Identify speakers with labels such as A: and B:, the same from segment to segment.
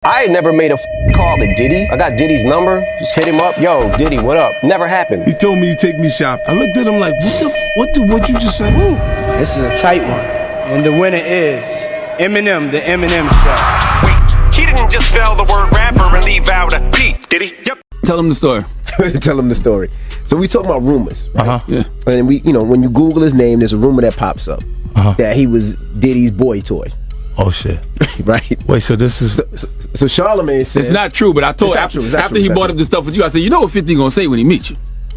A: I had never made a call to Diddy. I got Diddy's number, just hit him up. Yo, Diddy, what up? Never happened.
B: He told me to take me shopping. I looked at him like, what you just said?
C: Ooh, this is a tight one. And the winner is Eminem, the Eminem Show.
D: Wait, he didn't just spell the word rapper and leave out a P, did he? Yep.
E: Tell him the story.
A: Tell him the story. So we talking about rumors, right?
E: Yeah.
A: And we, when you Google his name, there's a rumor that pops up that he was Diddy's boy toy.
B: Oh shit!
A: Right.
B: Wait, so this is
A: so Charlamagne said
E: It's not true, but I told after he brought up this stuff with you, I said, you know what 50 gonna say when he meets you.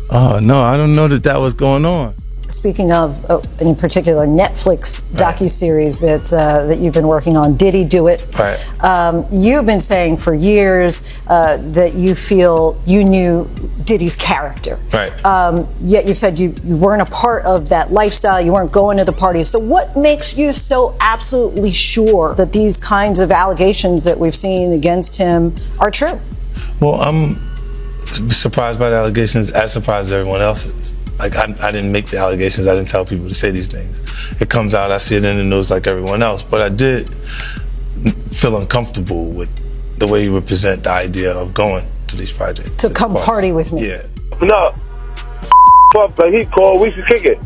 B: Oh no, I don't know that was going on.
F: Speaking of, in particular, Netflix docuseries that you've been working on, Diddy Do It.
B: Right.
F: You've been saying for years that you feel you knew Diddy's character.
B: Right.
F: Yet you said you weren't a part of that lifestyle, you weren't going to the parties. So what makes you so absolutely sure that these kinds of allegations that we've seen against him are true?
B: Well, I'm surprised by the allegations, as surprised as everyone else is. Like, I didn't make the allegations. I didn't tell people to say these things. It comes out, I see it in the news like everyone else. But I did feel uncomfortable with the way he would present the idea of going to these projects.
F: To come party with me.
B: Yeah.
G: No. Fuck, like he called, we should kick it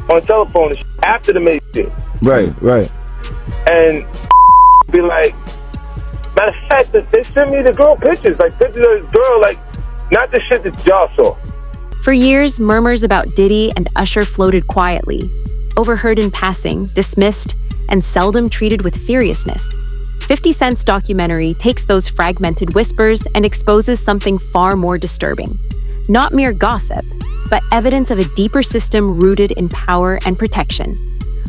G: on telephone and after the meeting.
A: Right.
G: And be like, matter of fact, they sent me the girl pictures, like pictures of this girl, like, not the shit that y'all saw.
H: For years, murmurs about Diddy and Usher floated quietly, overheard in passing, dismissed, and seldom treated with seriousness. 50 Cent's documentary takes those fragmented whispers and exposes something far more disturbing. Not mere gossip, but evidence of a deeper system rooted in power and protection.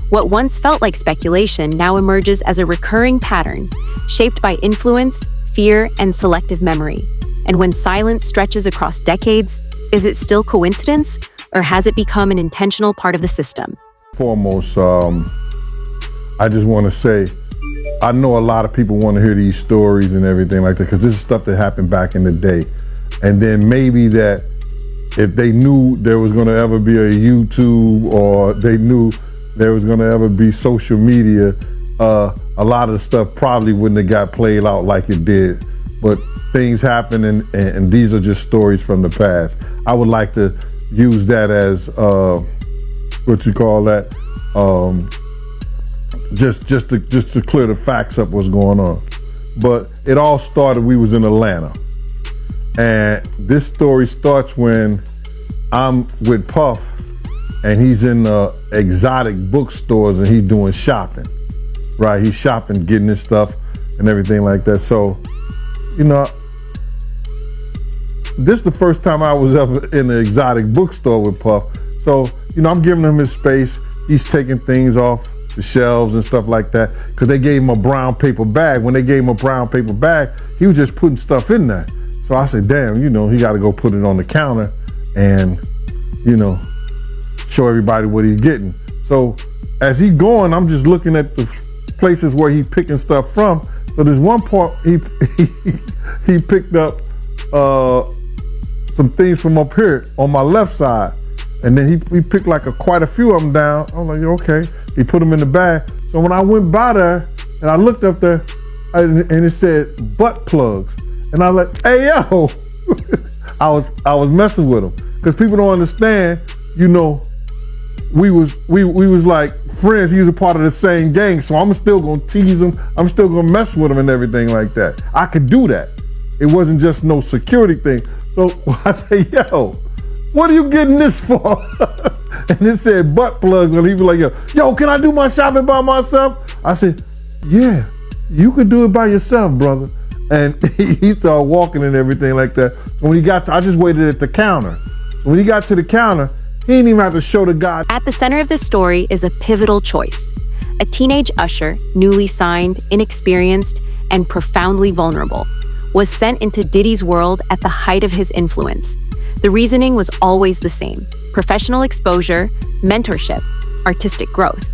H: What once felt like speculation now emerges as a recurring pattern, shaped by influence, fear, and selective memory. And when silence stretches across decades, is it still coincidence, or has it become an intentional part of the system?
I: Foremost, I just want to say, I know a lot of people want to hear these stories and everything like that, because this is stuff that happened back in the day. And then maybe that if they knew there was going to ever be a YouTube, or they knew there was going to ever be social media, a lot of the stuff probably wouldn't have got played out like it did. But things happen, and these are just stories from the past. I would like to use that as what you call that, just to clear the facts up what's going on. But it all started, we was in Atlanta, and this story starts when I'm with Puff, and he's in exotic bookstores and he's doing shopping, right? He's shopping, getting his stuff and everything like that. So, this is the first time I was ever in an exotic bookstore with Puff. So, I'm giving him his space. He's taking things off the shelves and stuff like that, because they gave him a brown paper bag. When they gave him a brown paper bag, he was just putting stuff in there. So I said, damn, he got to go put it on the counter and, show everybody what he's getting. So as he's going, I'm just looking at the places where he's picking stuff from. So there's one part he picked up some things from up here on my left side, and then he picked like quite a few of them down. I'm like, okay. He put them in the bag. So when I went by there and I looked up there, and it said butt plugs, and I was like, hey yo, I was messing with him, because people don't understand. We was like friends. He was a part of the same gang, so I'm still gonna tease him. I'm still gonna mess with him and everything like that. I could do that. It wasn't just no security thing. So I say, yo, what are you getting this for? And it said butt plugs, and he was like, yo, can I do my shopping by myself? I said, yeah, you could do it by yourself, brother. And he started walking and everything like that. So when he got I just waited at the counter. So when he got to the counter, he didn't even have to show the guy.
H: At the center of this story is a pivotal choice. A teenage Usher, newly signed, inexperienced, and profoundly vulnerable, was sent into Diddy's world at the height of his influence. The reasoning was always the same: professional exposure, mentorship, artistic growth.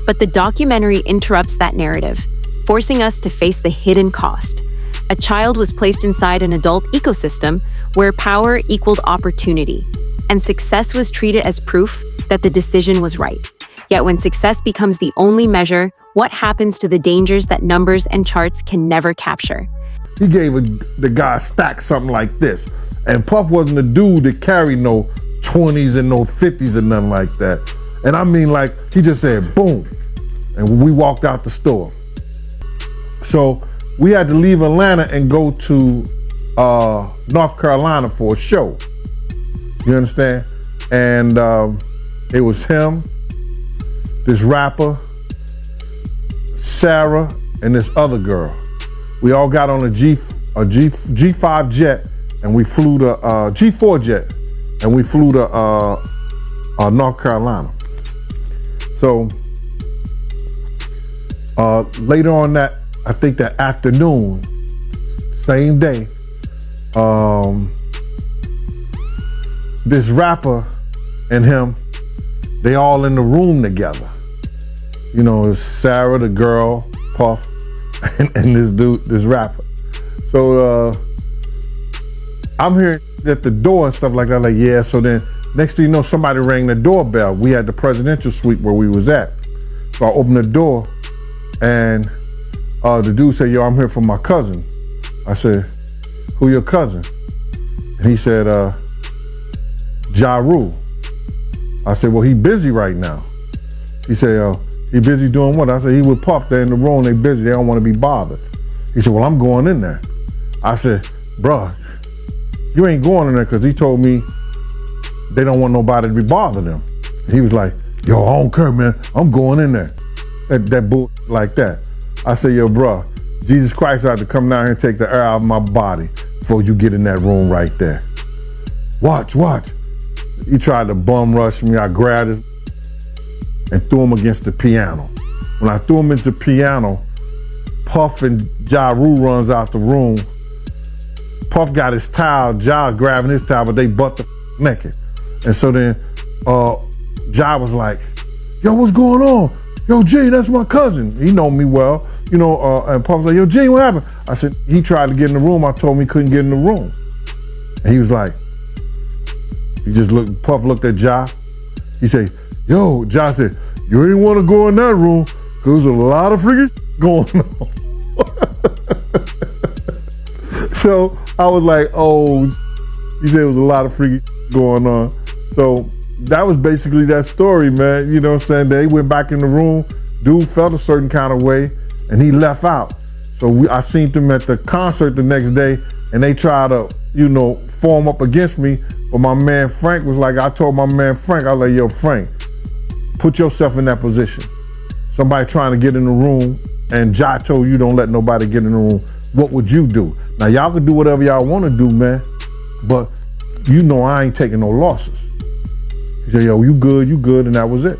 H: But the documentary interrupts that narrative, forcing us to face the hidden cost. A child was placed inside an adult ecosystem where power equaled opportunity, and success was treated as proof that the decision was right. Yet when success becomes the only measure, what happens to the dangers that numbers and charts can never capture?
I: he gave the guy a stack something like this. And Puff wasn't a dude that carried no 20s and no 50s and nothing like that. And I mean, like, he just said, boom. And we walked out the store. So we had to leave Atlanta and go to North Carolina for a show. You understand? And it was him, this rapper, Sarah, and this other girl. We all got on a G5 jet, and we flew to G4 jet, and we flew to North Carolina. So later on that, I think that afternoon, same day, this rapper and him, they all in the room together. You know, it's Sarah, the girl, Puff, and this dude, this rapper. So I'm here at the door and stuff like that, like, yeah. So then next thing you know, somebody rang the doorbell. We had the presidential suite where we was at. So I opened the door and the dude said, yo, I'm here for my cousin. I said, who your cousin? And he said, Ja Rule. I said, well, he busy right now. He said, he busy doing what? I said, he with Puff, they're in the room, they busy, they don't want to be bothered. He said, well, I'm going in there. I said, bruh, you ain't going in there because he told me they don't want nobody to be bothering them. He was like, yo, I don't care, man, I'm going in there. That bull like that. I said, yo, bruh, Jesus Christ had to come down here and take the air out of my body before you get in that room right there. Watch. He tried to bum rush me. I grabbed his and threw him against the piano. When I threw him into the piano, Puff and Ja Rule runs out the room. Puff got his towel, Ja grabbing his towel, but they butt the naked. And so then Ja was like, yo, what's going on? Yo, G, that's my cousin. He know me well, you know, and Puff was like, yo, G, what happened? I said, he tried to get in the room. I told him he couldn't get in the room. And he was like, Puff looked at Ja. He said, yo, Ja said, you ain't want to go in that room because there's a lot of freaking going on. So I was like, oh, he said it was a lot of freaking going on. So that was basically that story, man. You know what I'm saying? They went back in the room. Dude felt a certain kind of way, and he left out. So I seen them at the concert the next day, and they tried to, you know, form up against me. But my man Frank was like, I told my man Frank, I was like, yo, Frank, put yourself in that position. Somebody trying to get in the room, and Ja told you don't let nobody get in the room. What would you do? Now, y'all can do whatever y'all want to do, man, but you know I ain't taking no losses. He said, yo, you good, and that was it.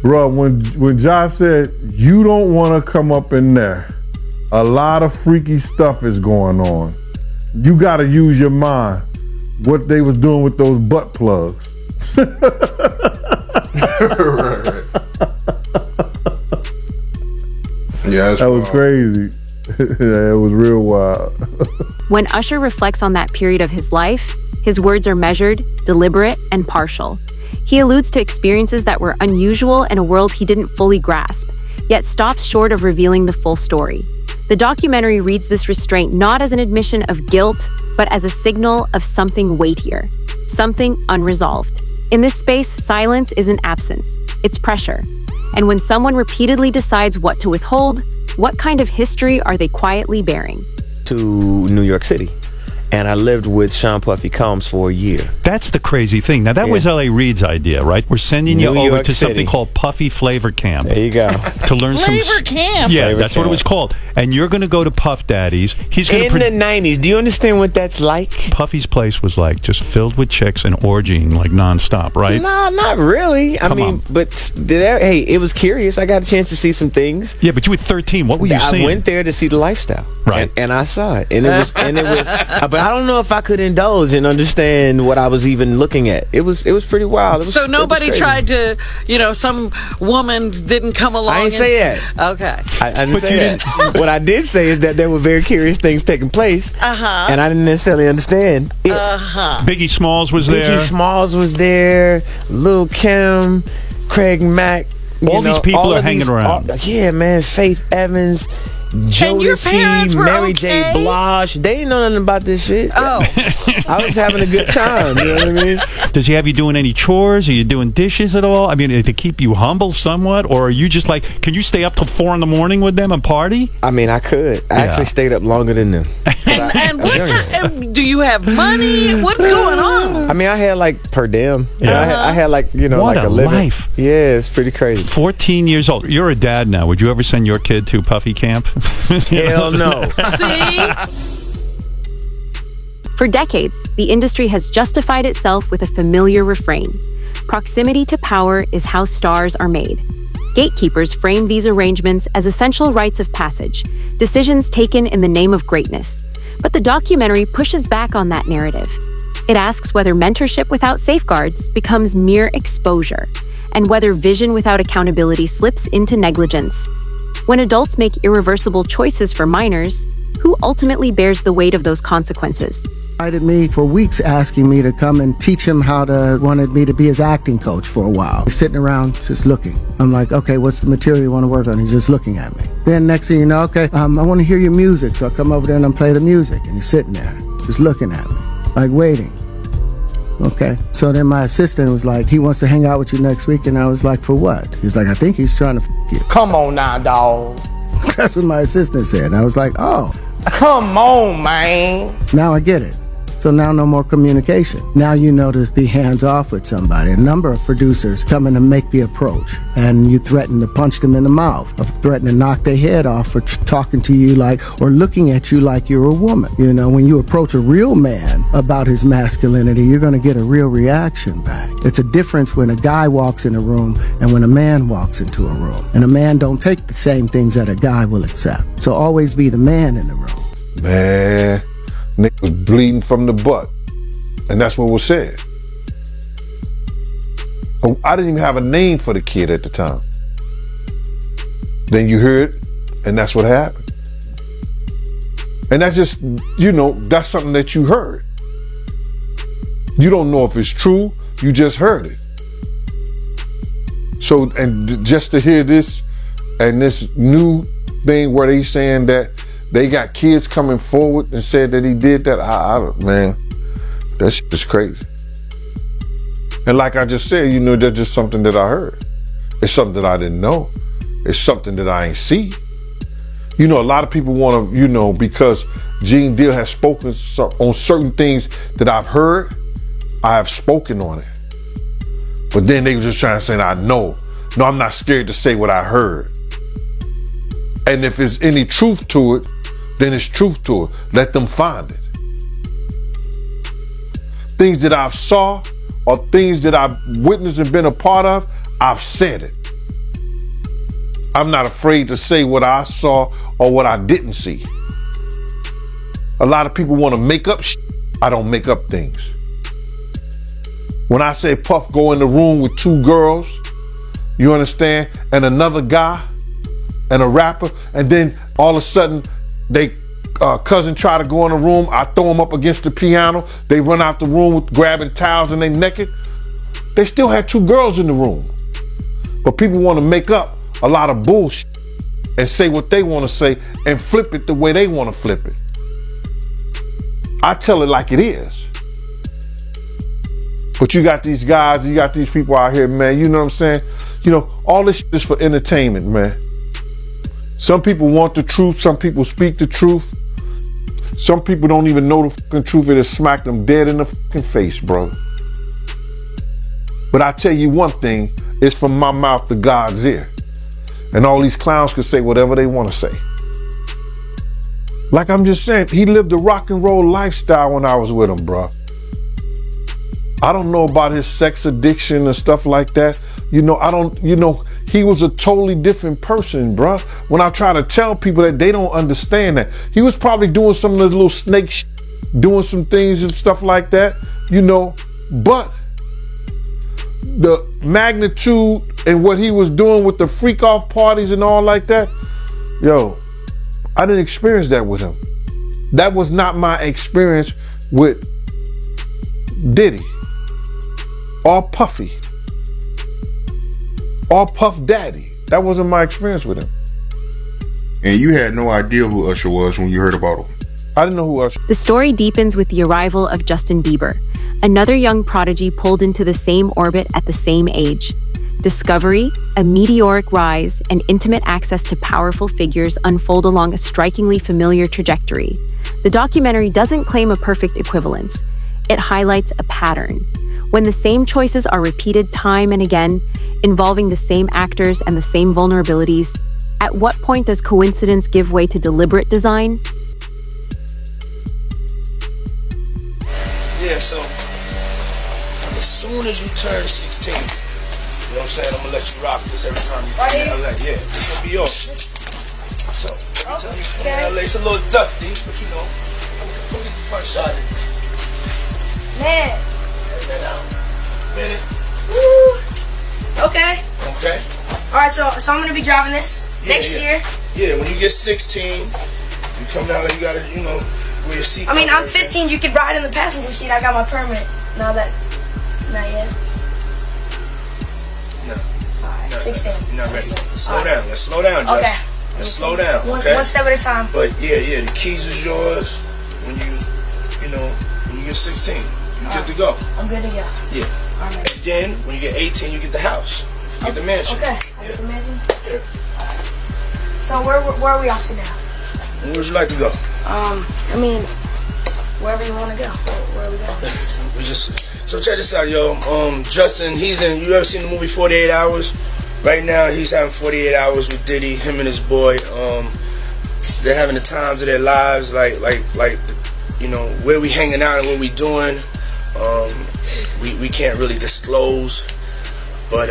I: Bruh, when Ja said, you don't want to come up in there, a lot of freaky stuff is going on. You got to use your mind. What they was doing with those butt plugs.
J: Right. Yeah,
I: that was crazy. Yeah, it was real wild.
H: When Usher reflects on that period of his life, his words are measured, deliberate, and partial. He alludes to experiences that were unusual in a world he didn't fully grasp, yet stops short of revealing the full story. The documentary reads this restraint not as an admission of guilt, but as a signal of something weightier, something unresolved. In this space, silence isn't absence, it's pressure. And when someone repeatedly decides what to withhold, what kind of history are they quietly bearing?
A: To New York City. And I lived with Sean Puffy Combs for a year.
K: That's the crazy thing. Now, that was L.A. Reid's idea, right? We're sending you over to something called Puffy Flavor Camp.
A: There you go.
K: To learn
L: Flavor Camp?
K: Yeah,
A: Flavor
K: that's
A: Camp.
K: what it was called. And you're going to go to Puff Daddy's. He's going
A: in the 90s. Do you understand what that's like?
K: Puffy's place was like just filled with chicks and orgying like nonstop, right?
A: No, not really. I mean, but hey, it was curious. I got a chance to see some things.
K: Yeah, but you were 13. What were you seeing?
A: I went there to see the lifestyle.
K: Right.
A: And I saw it. And it was but I don't know if I could indulge and understand what I was even looking at. It was pretty wild.
L: So nobody tried to, some woman didn't come along.
A: I didn't say that.
L: Okay.
A: I didn't say that. What I did say is that there were very curious things taking place.
L: Uh-huh.
A: And I didn't necessarily understand it.
L: Uh-huh.
K: Biggie Smalls was there.
A: Biggie Smalls was there. Lil' Kim, Craig Mack.
K: All these people are hanging around.
A: Yeah, man. Faith Evans. Jodeci, Mary J. Blige. They didn't know nothing about this shit.
L: Oh.
A: I was having a good time. You know what I mean?
K: Does he have you doing any chores? Are you doing dishes at all? I mean, to keep you humble somewhat? Or are you just like, can you stay up till 4 a.m. with them and party?
A: I mean, I could. I actually stayed up longer than them.
L: And do you have money? What's going on?
A: I mean, I had like per diem. I had like,
K: what
A: like a living.
K: Life.
A: Yeah, it's pretty crazy.
K: 14 years old. You're a dad now. Would you ever send your kid to Puffy camp?
A: Hell no.
L: See?
H: For decades, the industry has justified itself with a familiar refrain. Proximity to power is how stars are made. Gatekeepers frame these arrangements as essential rites of passage, decisions taken in the name of greatness. But the documentary pushes back on that narrative. It asks whether mentorship without safeguards becomes mere exposure, and whether vision without accountability slips into negligence. When adults make irreversible choices for minors, who ultimately bears the weight of those consequences?
M: Invited me for weeks asking me to come and teach him wanted me to be his acting coach for a while. He's sitting around just looking. I'm like, okay, what's the material you want to work on? He's just looking at me. Then next thing you know, okay, I want to hear your music. So I come over there and I play the music. And he's sitting there just looking at me, like waiting. Okay. So then my assistant was like, he wants to hang out with you next week. And I was like, for what? He's like, I think he's trying to f*** you.
C: Come on now, dawg.
M: That's what my assistant said. And I was like, oh.
C: Come on, man.
M: Now I get it. So now no more communication. Now you know to be hands off with somebody. A number of producers come in and make the approach, and you threaten to punch them in the mouth, or threaten to knock their head off for talking to you like, or looking at you like you're a woman. You know, when you approach a real man about his masculinity, you're going to get a real reaction back. It's a difference when a guy walks in a room and when a man walks into a room. And a man don't take the same things that a guy will accept. So always be the man in the room.
J: Man, Nick was bleeding from the butt. And that's what was said. Oh, I didn't even have a name for the kid at the time. Then you heard it, and that's what happened. And that's just, that's something that you heard. You don't know if it's true, you just heard it. So, and just to hear this, and this new thing where they saying that they got kids coming forward and said that he did that. Man, that shit is crazy. And like I just said, that's just something that I heard. It's something that I didn't know. It's something that I ain't see. A lot of people want to, because Gene Deal has spoken on certain things that I've heard, I have spoken on it. But then they were just trying to say, I know. No, I'm not scared to say what I heard. And if there's any truth to it, then it's truth to it. Let them find it. Things that I've saw or things that I've witnessed and been a part of, I've said it. I'm not afraid to say what I saw or what I didn't see. A lot of people want to make up shit. I don't make up things. When I say Puff go in the room with 2 girls, you understand, and another guy and a rapper, and then all of a sudden they cousin try to go in the room, I throw them up against the piano, they run out the room with grabbing towels and they naked. They still had 2 girls in the room. But people want to make up a lot of bullshit and say what they want to say and flip it the way they want to flip it. I tell it like it is. But you got these guys, you got these people out here, man, you know what I'm saying? All this shit is for entertainment, man. Some people want the truth, some people speak the truth. Some people don't even know the fucking truth. It'll smack them dead in the fucking face, bro. But I tell you one thing, it's from my mouth to God's ear. And all these clowns can say whatever they want to say. Like I'm just saying, he lived a rock and roll lifestyle when I was with him, bro. I don't know about his sex addiction and stuff like that. He was a totally different person, bro. When I try to tell people that, they don't understand that. He was probably doing some of the little snake shit, doing some things and stuff like that, but the magnitude and what he was doing with the freak off parties and all like that, I didn't experience that with him. That was not my experience with Diddy or Puffy or Puff Daddy. That wasn't my experience with him.
N: And you had no idea who Usher was when you heard about him.
I: I didn't know who Usher.
H: The story deepens with the arrival of Justin Bieber, another young prodigy pulled into the same orbit at the same age. Discovery, a meteoric rise, and intimate access to powerful figures unfold along a strikingly familiar trajectory. The documentary doesn't claim a perfect equivalence. It highlights a pattern. When the same choices are repeated time and again, involving the same actors and the same vulnerabilities, at what point does coincidence give way to deliberate design?
O: Yeah, so as soon as you turn 16, you know what I'm saying? I'm gonna let you rock this every time you come in LA. Yeah, this gonna be yours. So every time you come in LA, it's a little dusty, but you know, I'm gonna get the front shot in.
P: Man.
O: Take that out. Minute.
P: Woo. Okay.
O: Okay.
P: All right, so I'm gonna be driving this next year.
O: Yeah, when you get 16, you come down there, you gotta, you know, wear your seat.
P: I mean, I'm 15. You could ride in the passenger seat. I got my permit. Not yet.
O: No.
P: All right, 16.
O: You're not ready. Slow down. Let's slow down, Jess.
P: Okay.
O: Let's slow down.
P: One
O: Okay.
P: step at a time.
O: But yeah, the keys is yours when when you get 16. You good to go.
P: I'm good to go.
O: Yeah.
P: All right.
O: And then when you get 18, you get the house. You get the mansion.
P: Okay. I get the mansion.
O: Yeah.
P: So where are we off to now?
O: Where would you like to go?
P: I mean, wherever you want to go. Where are we going?
O: So check this out, yo. Justin, you ever seen the movie 48 Hours? Right now, he's having 48 hours with Diddy, him and his boy. They're having the times of their lives, like, you know, where we hanging out and what we doing. We can't really disclose, but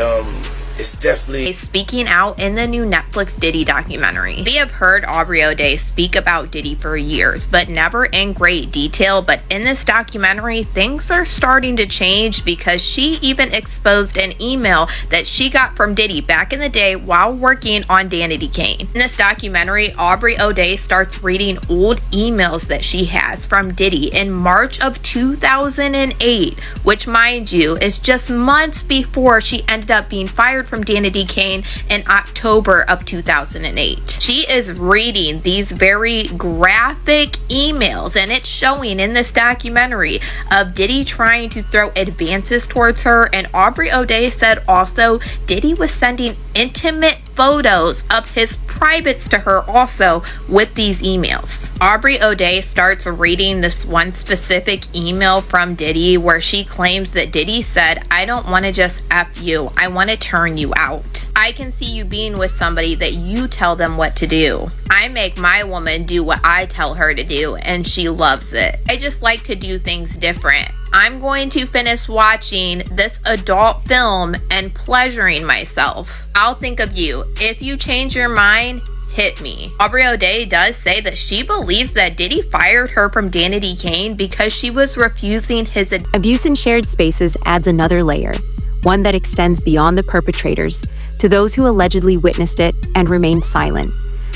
O: it's definitely
Q: speaking out in the new Netflix Diddy documentary. We have heard Aubrey O'Day speak about Diddy for years, but never in great detail. But in this documentary, things are starting to change because she even exposed an email that she got from Diddy back in the day while working on Danity Kane. In this documentary, Aubrey O'Day starts reading old emails that she has from Diddy in March of 2008, which, mind you, is just months before she ended up being fired from Danity Kane in October of 2008. She is reading these very graphic emails, and it's showing in this documentary of Diddy trying to throw advances towards her. And Aubrey O'Day said also Diddy was sending intimate photos of his privates to her also with these emails. Aubrey O'Day starts reading this one specific email from Diddy where she claims that Diddy said, "I don't want to just F you, I want to turn you out. I can see you being with somebody that you tell them what to do. I make my woman do what I tell her to do, and she loves it. I just like to do things different. I'm going to finish watching this adult film and pleasuring myself. I'll think of you. If you change your mind, hit me." Aubrey O'Day does say that she believes that Diddy fired her from Danity Kane because she was refusing his
H: Abuse in shared spaces adds another layer, one that extends beyond the perpetrators to those who allegedly witnessed it and remained silent.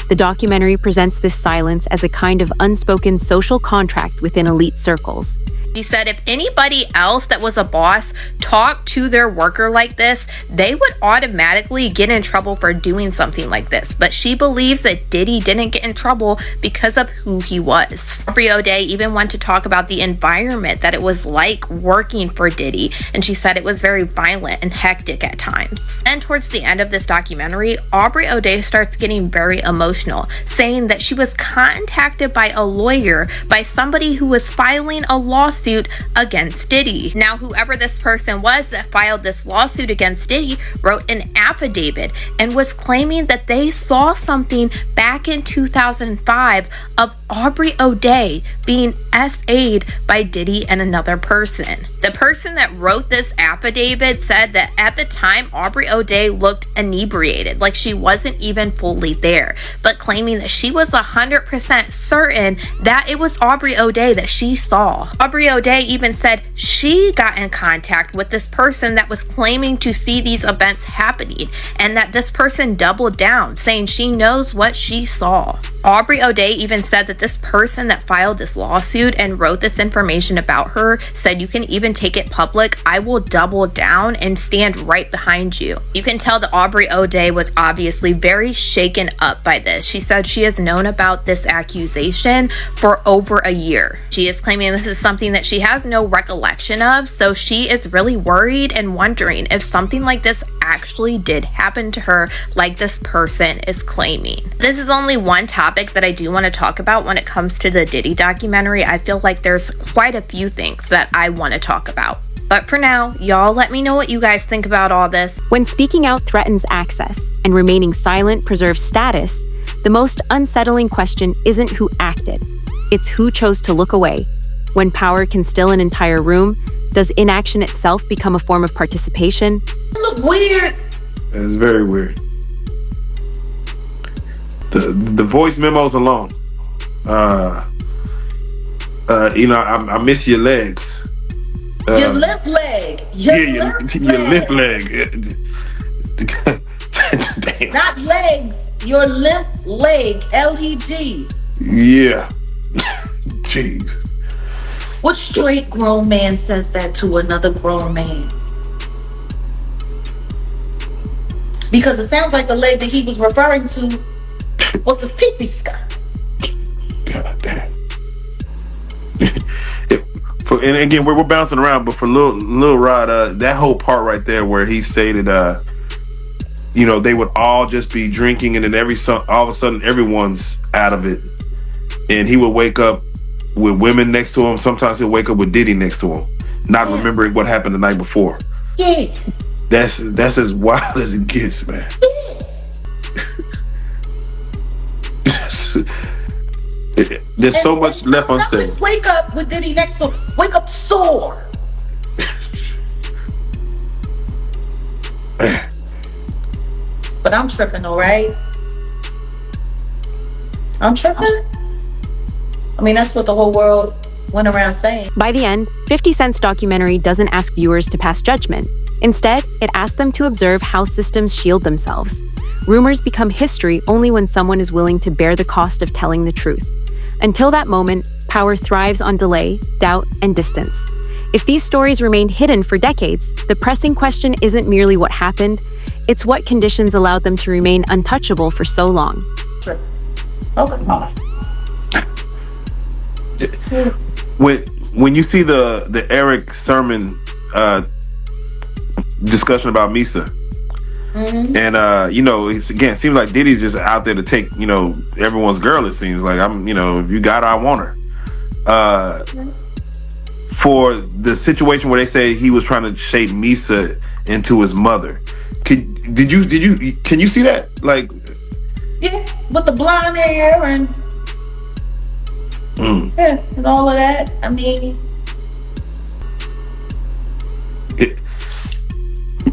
H: The documentary presents this silence as a kind of unspoken social contract within elite circles.
Q: She said if anybody else that was a boss talked to their worker like this, they would automatically get in trouble for doing something like this. But she believes that Diddy didn't get in trouble because of who he was. Aubrey O'Day even went to talk about the environment that it was like working for Diddy, and she said it was very violent and hectic at times. And towards the end of this documentary, Aubrey O'Day starts getting very emotional, saying that she was contacted by a lawyer by somebody who was filing a lawsuit against Diddy. Now, whoever this person was that filed this lawsuit against Diddy wrote an affidavit and was claiming that they saw something back in 2005 of Aubrey O'Day being SA'd by Diddy and another person. The person that wrote this affidavit said that at the time Aubrey O'Day looked inebriated, like she wasn't even fully there, but claiming that she was 100% certain that it was Aubrey O'Day that she saw. Aubrey O'Day even said she got in contact with this person that was claiming to see these events happening, and that this person doubled down, saying she knows what she saw. Aubrey O'Day even said that this person that filed this lawsuit and wrote this information about her said you can even take it public, I will double down and stand right behind you. You can tell that Aubrey O'Day was obviously very shaken up by this. She said she has known about this accusation for over a year. She is claiming this is something that she has no recollection of, so she is really worried and wondering if something like this actually did happen to her, like this person is claiming. This is only one topic that I do want to talk about when it comes to the Diddy documentary. I feel like there's quite a few things that I want to talk about. But for now, y'all let me know what you guys think about all this.
H: When speaking out threatens access and remaining silent preserves status, the most unsettling question isn't who acted, it's who chose to look away. When power can still an entire room, does inaction itself become a form of participation?
L: Look weird.
R: It's very weird. The voice memos alone. I miss your legs.
L: Your limp leg. Your limp
R: leg. Damn.
L: Not legs. Your limp leg. L-E-G.
R: Yeah. Jeez.
L: What straight grown man says that to another grown man? Because it sounds like the leg that he was referring to was his pee-pee skirt.
R: God damn. And again, we're bouncing around, but for Lil Rod, that whole part right there where he stated, they would all just be drinking, and then all of a sudden everyone's out of it, and he would wake up with women next to him. Sometimes he'll wake up with Diddy next to him, not remembering what happened the night before.
L: Yeah.
R: That's as wild as it gets, man. There's so much left unsaid.
L: Just wake up with Diddy next to him. Wake up sore. But I'm tripping, all right? I'm tripping. I mean, that's what the whole world went around saying.
H: By the end, 50 Cent's documentary doesn't ask viewers to pass judgment. Instead, it asks them to observe how systems shield themselves. Rumors become history only when someone is willing to bear the cost of telling the truth. Until that moment, power thrives on delay, doubt, and distance. If these stories remained hidden for decades, the pressing question isn't merely what happened, it's what conditions allowed them to remain untouchable for so long.
R: When you see the Eric Sermon discussion about Misa, and it seems like Diddy's just out there to take everyone's girl. It seems like if you got her, I want her. For the situation where they say he was trying to shape Misa into his mother, can you see that? Like,
L: yeah, with the blonde hair and and all of that. I mean,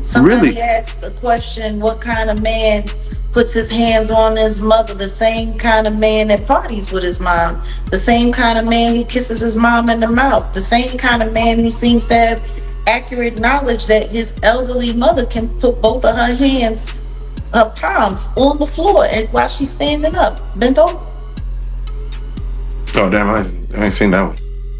L: somebody asked a question: what kind of man puts his hands on his mother? The same kind of man that parties with his mom, the same kind of man who kisses his mom in the mouth, the same kind of man who seems to have accurate knowledge that his elderly mother can put both of her hands, her palms, on the floor and while she's standing up, bent over.
R: Oh damn! I ain't seen that one.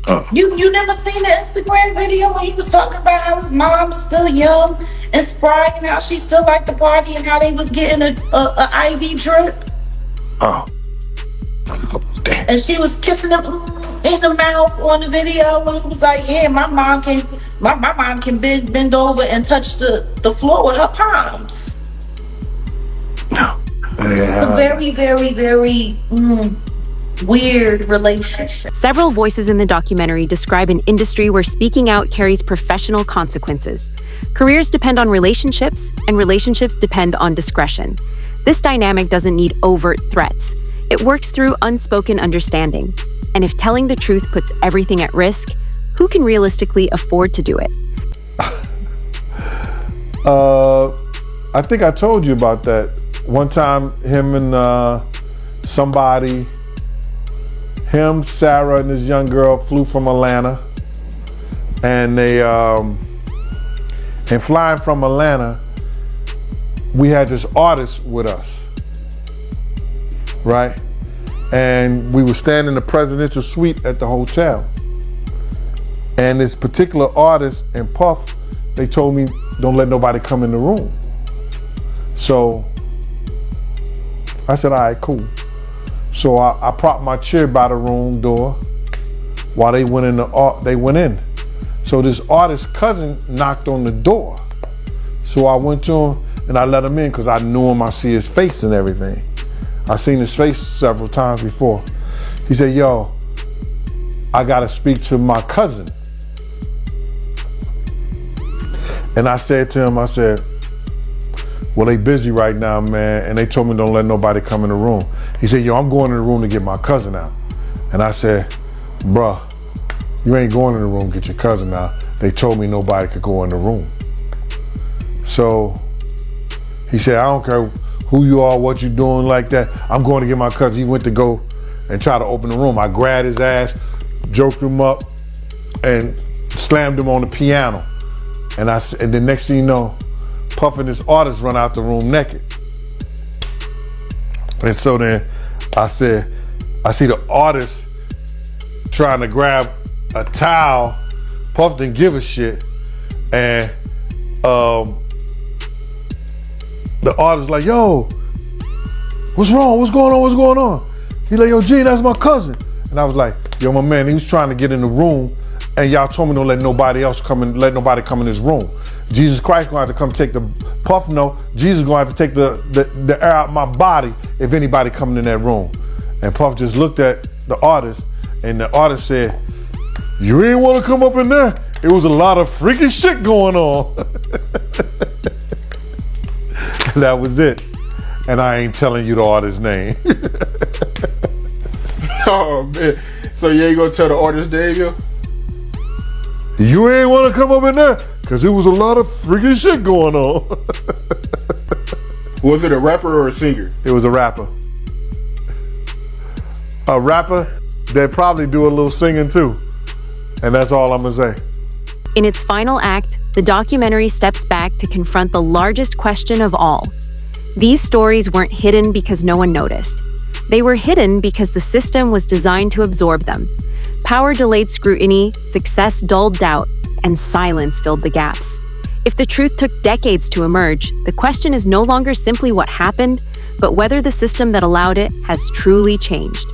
R: Oh.
L: You never seen the Instagram video when he was talking about how his mom is still young and spry and how she still liked the party and how they was getting a IV drip?
R: Oh. Damn.
L: And she was kissing him in the mouth on the video and he was like, yeah, my mom can bend over and touch the floor with her palms.
R: No.
L: It's a very, very, very weird relationship.
H: Several voices in the documentary describe an industry where speaking out carries professional consequences. Careers depend on relationships, and relationships depend on discretion. This dynamic doesn't need overt threats. It works through unspoken understanding. And if telling the truth puts everything at risk, who can realistically afford to do it?
I: I think I told you about that. One time, him and somebody, Sarah, and this young girl flew from Atlanta, and they, and flying from Atlanta, we had this artist with us, right? And we were staying in the presidential suite at the hotel.
J: And this particular artist and Puff, they told me, don't let nobody come in the room. So I said, all right, cool. So I propped my chair by the room door while they went in. So this artist's cousin knocked on the door. So I went to him and I let him in because I knew him, I see his face and everything. I seen his face several times before. He said, yo, I gotta speak to my cousin. And I said to him, I said, well, they busy right now, man, and they told me don't let nobody come in the room. He said, yo, I'm going in the room to get my cousin out. And I said, bruh, you ain't going in the room to get your cousin out. They told me nobody could go in the room. So he said, I don't care who you are, what you doing like that. I'm going to get my cousin. He went to go and try to open the room. I grabbed his ass, joked him up, and slammed him on the piano. And the next thing you know, Puff and this artist run out the room naked. And so then I said, I see the artist trying to grab a towel. Puff didn't give a shit. And the artist like, yo, what's wrong? What's going on? What's going on? He like, yo, G, that's my cousin. And I was like, yo, my man, he was trying to get in the room and y'all told me don't let nobody else come in, let nobody come in this room. Jesus Christ gonna have to come take the Puff. No, Jesus gonna have to take the air out my body if anybody coming in that room. And Puff just looked at the artist and the artist said, you ain't wanna come up in there? It was a lot of freaky shit going on. That was it. And I ain't telling you the artist's name.
N: Oh man. So you ain't gonna tell the artist name, yo?
J: You ain't wanna come up in there? Cause it was a lot of freaky shit going on.
N: Was it a rapper or a singer?
J: It was a rapper. A rapper that probably do a little singing too. And that's all I'm gonna say.
H: In its final act, the documentary steps back to confront the largest question of all. These stories weren't hidden because no one noticed. They were hidden because the system was designed to absorb them. Power delayed scrutiny, success dulled doubt, and silence filled the gaps. If the truth took decades to emerge, the question is no longer simply what happened, but whether the system that allowed it has truly changed.